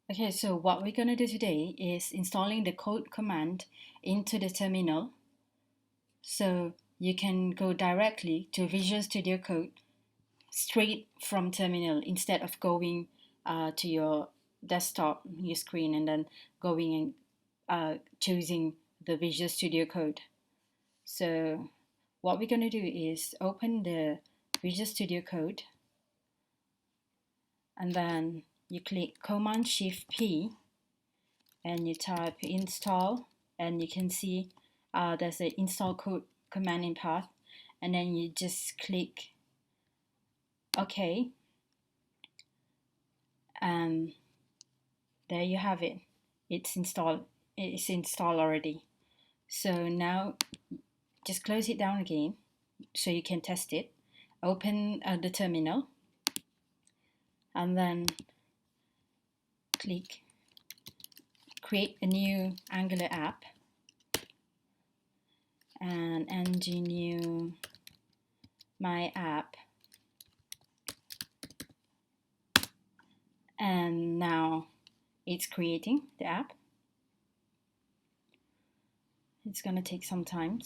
Okay, so what we're going to do today is installing the code command into the terminal. So you can go directly to Visual Studio Code straight from terminal instead of going to your desktop, your screen, and then going and choosing the Visual Studio Code. So what we're going to do is open the Visual Studio Code and then you click Command Shift P and you type install, and you can see there's an install code command in path, and then you just click OK, and there you have it. It's installed already. So now just close it down again so you can test it. Open the terminal and then click create a new Angular app and new my app, and now it's creating the app. It's gonna take some time.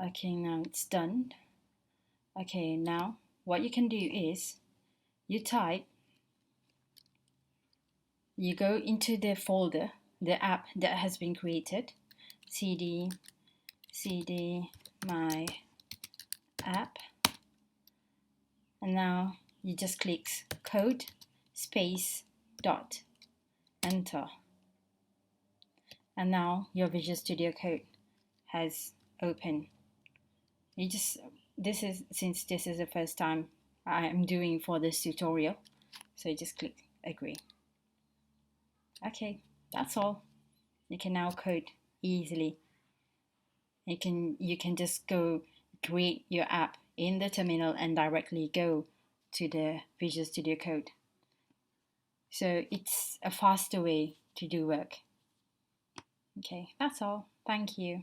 Okay, now it's done. Okay, now what you can do is you go into the folder, the app that has been created, cd my app, and now you just click code space dot enter, and now your Visual Studio Code has opened. Since this is the first time I'm doing for this tutorial, so you just click agree. Okay, that's all. You can now code easily. You can just go create your app in the terminal and directly go to the Visual Studio Code. So it's a faster way to do work. Okay, that's all. Thank you.